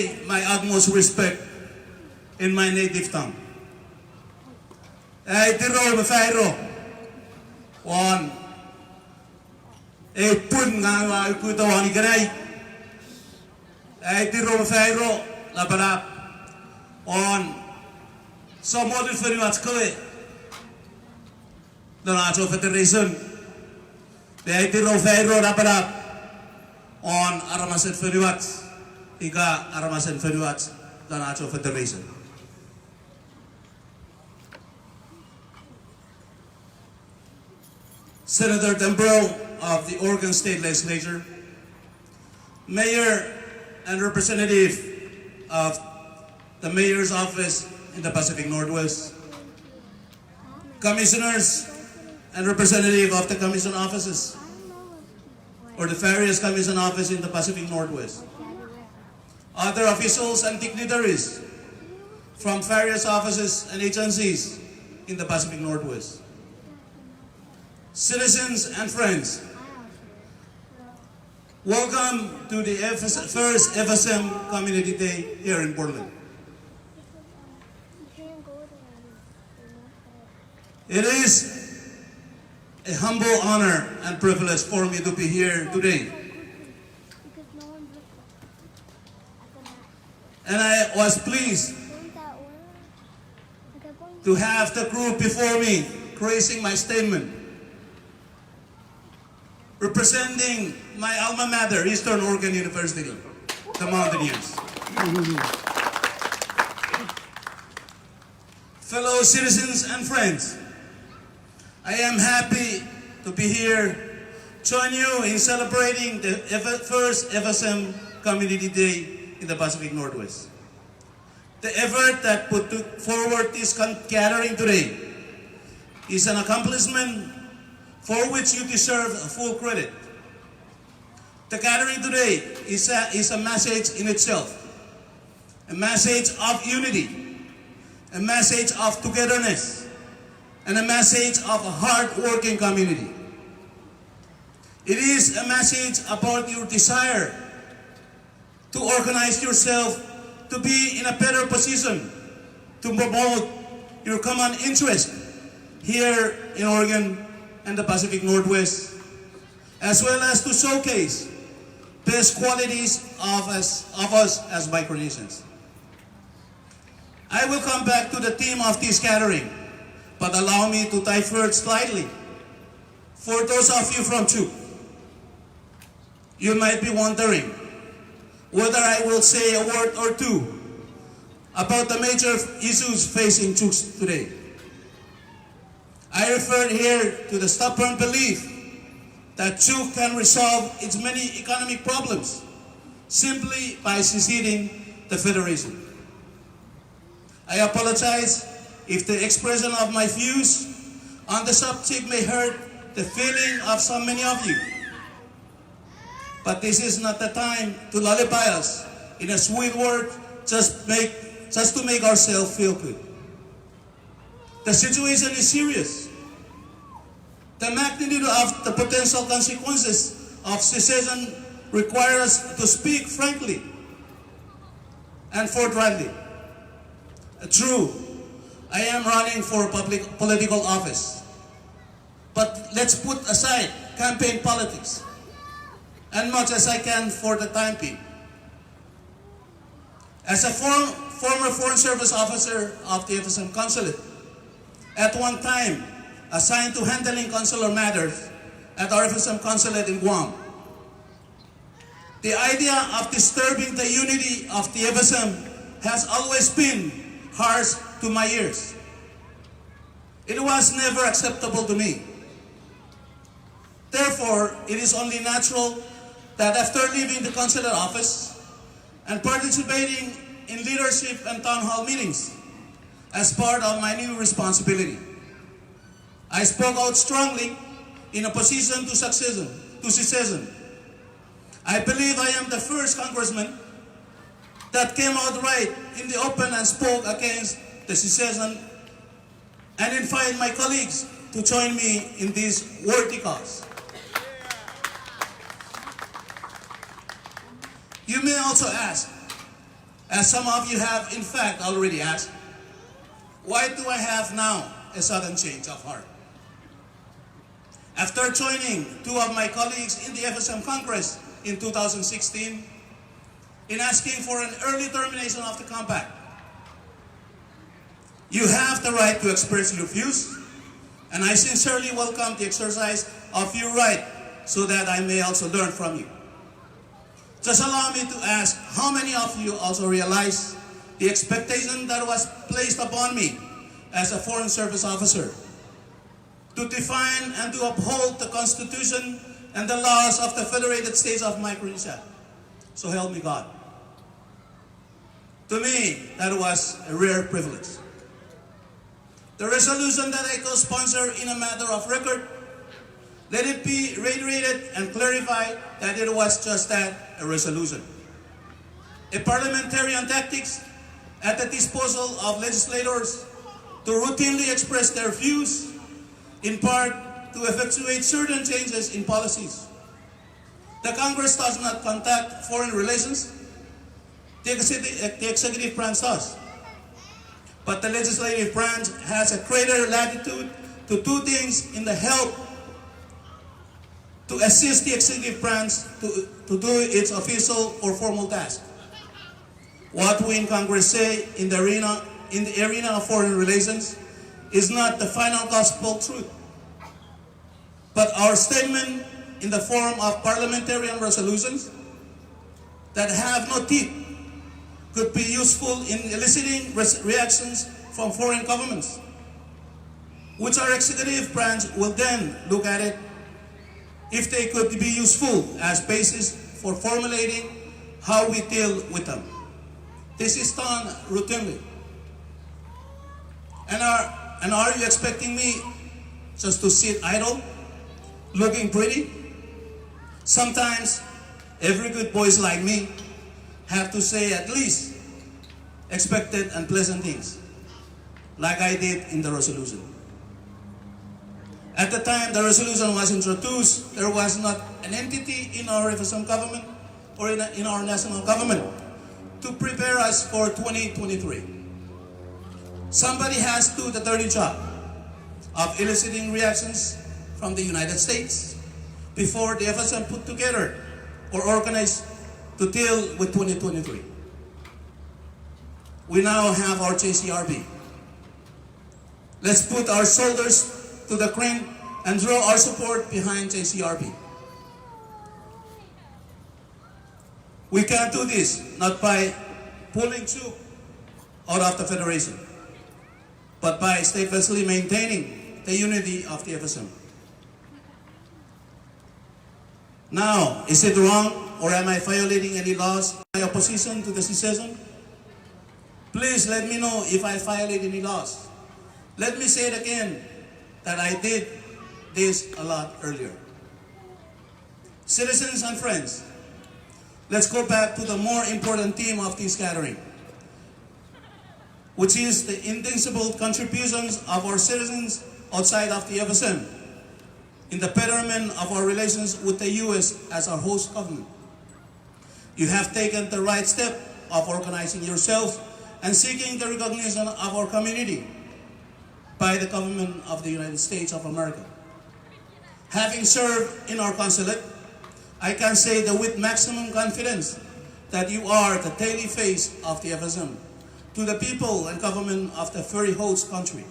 convey my utmost respect in my native tongue. Tiro Mafairo on a pun nga kutawani ganay. Tiro Mafairo labalap on some model for you at Kowe. The National Federation. Tiro Mafairo labalap on Aramaset Feriwat. Ika Aramaset Feriwat, the National Federation. Senator Dembro of the Oregon State Legislature, Mayor and Representative of the Mayor's Office in the Pacific Northwest, Commissioners and Representative of the Commission Offices, or the various Commission Offices in the Pacific Northwest, other officials and dignitaries from various offices and agencies in the Pacific Northwest, citizens and friends, welcome to the first FSM Community Day here in Portland. It is a humble honor and privilege for me to be here today. And I was pleased to have the group before me praising my statement, representing my alma mater, Eastern Oregon University, the Mountaineers. Fellow citizens and friends, I am happy to be here, join you in celebrating the first FSM Community Day in the Pacific Northwest. The effort that put forward this gathering today is an accomplishment for which you deserve full credit. The gathering today is a message in itself, a message of unity, a message of togetherness, and a message of a hard-working community. It is a message about your desire to organize yourself to be in a better position to promote your common interest here in Oregon and the Pacific Northwest, as well as to showcase best qualities of us as Micronesians. I will come back to the theme of this gathering, but allow me to divert slightly. For those of you from Chuk, you might be wondering whether I will say a word or two about the major issues facing Chuks today. I refer here to the stubborn belief that Chuk can resolve its many economic problems simply by seceding the Federation. I apologize if the expression of my views on the subject may hurt the feeling of so many of you. But this is not the time to lullaby us in a sweet word just to make ourselves feel good. The situation is serious. The magnitude of the potential consequences of secession require us to speak frankly and forthrightly. True, I am running for political office, but let's put aside campaign politics and much as I can for the time being. As a former Foreign Service officer of the FSM Consulate, at one time assigned to handling consular matters at our FSM Consulate in Guam, the idea of disturbing the unity of the FSM has always been harsh to my ears. It was never acceptable to me. Therefore, it is only natural that after leaving the consulate office and participating in leadership and town hall meetings as part of my new responsibility, I spoke out strongly in opposition to secession. I believe I am the first congressman that came out right in the open and spoke against the secession and invite my colleagues to join me in this worthy cause. You may also ask, As some of you have in fact already asked, why do I have now a sudden change of heart? After joining two of my colleagues in the FSM Congress in 2016 in asking for an early termination of the compact, you have the right to express your views, and I sincerely welcome the exercise of your right so that I may also learn from you. Just allow me to ask how many of you also realize the expectation that was placed upon me as a Foreign Service officer to define and to uphold the Constitution and the laws of the Federated States of Micronesia. So help me God. To me, that was a rare privilege. The resolution that I co-sponsor in a matter of record, let it be reiterated and clarified that it was just that, a resolution. A parliamentarian tactics at the disposal of legislators to routinely express their views, in part to effectuate certain changes in policies. The Congress does not conduct foreign relations, the executive branch does. But the legislative branch has a greater latitude to do things in the help to assist the executive branch to do its official or formal task. What we in Congress say in the arena of foreign relations is not the final gospel truth, but our statement in the form of parliamentarian resolutions that have no teeth could be useful in eliciting reactions from foreign governments, which our executive branch will then look at it if they could be useful as basis for formulating how we deal with them. This is done routinely. And are you expecting me just to sit idle, looking pretty? Sometimes every good boys like me have to say at least expected and pleasant things, like I did in the resolution. At the time the resolution was introduced, there was not an entity in our FSM government or in our national government to prepare us for 2023. Somebody has to do the dirty job of eliciting reactions from the United States before the FSM put together or organized to deal with 2023. We now have our JCRB. Let's put our shoulders to the crane and draw our support behind JCRB. We can do this not by pulling troop out of the Federation, but by steadfastly maintaining the unity of the FSM. Now, is it wrong or am I violating any laws in my opposition to the secession? Please let me know if I violate any laws. Let me say it again, that I did this a lot earlier. Citizens and friends, let's go back to the more important theme of this gathering, which is the indispensable contributions of our citizens outside of the FSM in the betterment of our relations with the U.S. as our host government. You have taken the right step of organizing yourselves and seeking the recognition of our community by the government of the United States of America. Having served in our consulate, I can say that with maximum confidence that you are the daily face of the FSM to the people and government of the very host country,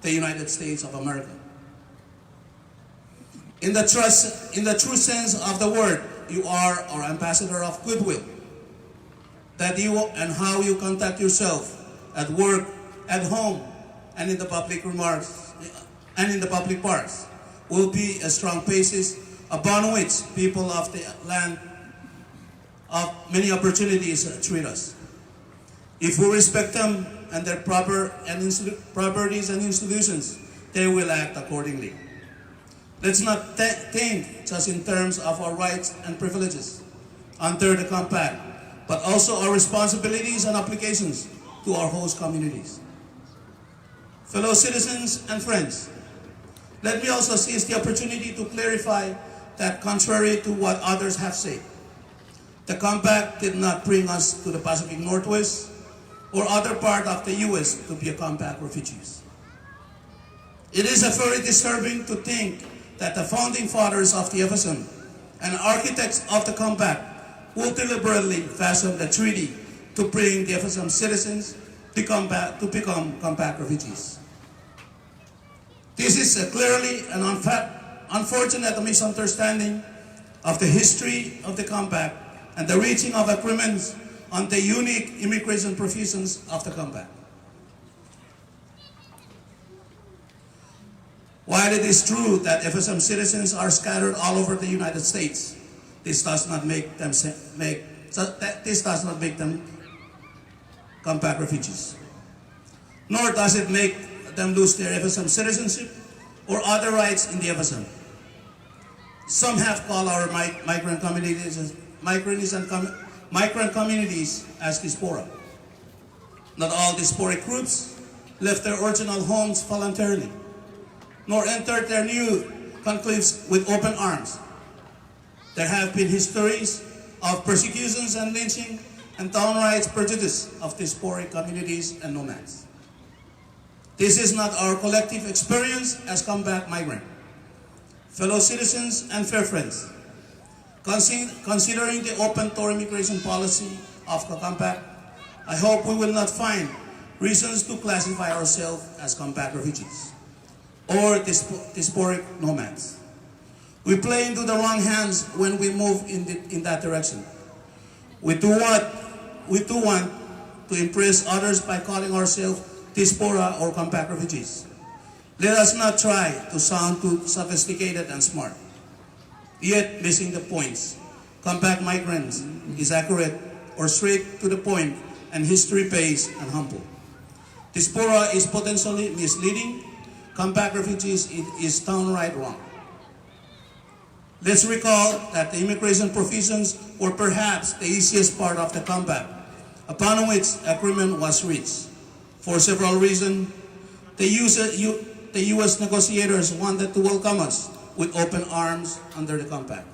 the United States of America. In the true sense of the word, you are our ambassador of goodwill. That you and how you conduct yourself at work, at home, and in the public remarks, and in the public parks will be a strong basis upon which people of the land of many opportunities treat us. If we respect them and their properties and institutions, they will act accordingly. Let's not think just in terms of our rights and privileges under the compact, but also our responsibilities and obligations to our host communities. Fellow citizens and friends, let me also seize the opportunity to clarify that contrary to what others have said, The compact did not bring us to the Pacific Northwest or other part of the U.S. to be a compact refugees. It is very disturbing to think that the founding fathers of the FSM and architects of the compact will deliberately fashion the treaty to bring the FSM citizens to become compact refugees. This is clearly an unfortunate misunderstanding of the history of the compact and the reaching of agreements on the unique immigration provisions of the compact. While it is true that FSM citizens are scattered all over the United States, this does not make them compact refugees. Nor does it make them lose their FSM citizenship or other rights in the FSM. Some have called our migrant communities as diaspora. Not all diasporic groups left their original homes voluntarily, nor entered their new conclaves with open arms. There have been histories of persecutions and lynching and downright prejudice of diasporic communities and nomads. This is not our collective experience as compact migrant. Fellow citizens and fair friends, considering the open door immigration policy of the compact, I hope we will not find reasons to classify ourselves as compact refugees or diasporic nomads. We play into the wrong hands when we move in that direction. We do want to impress others by calling ourselves diaspora or compact refugees. Let us not try to sound too sophisticated and smart, yet missing the points. Compact migrants is accurate or straight to the point and history-based and humble. Diaspora is potentially misleading. Compact refugees is downright wrong. Let's recall that the immigration provisions were perhaps the easiest part of the compact, upon which agreement was reached. For several reasons, the U.S. negotiators wanted to welcome us with open arms under the compact,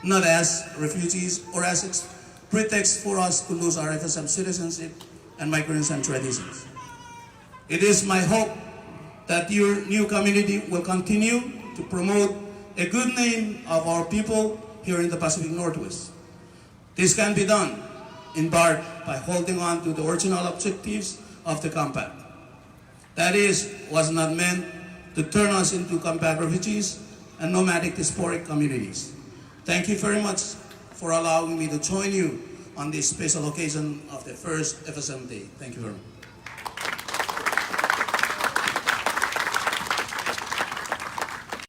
not as refugees or as a pretext for us to lose our FSM citizenship and migrants and traditions. It is my hope that your new community will continue to promote a good name of our people here in the Pacific Northwest. This can be done in part by holding on to the original objectives of the compact. That is, was not meant to turn us into compact refugees and nomadic diasporic communities. Thank you very much for allowing me to join you on this special occasion of the first FSM Day. Thank you very much.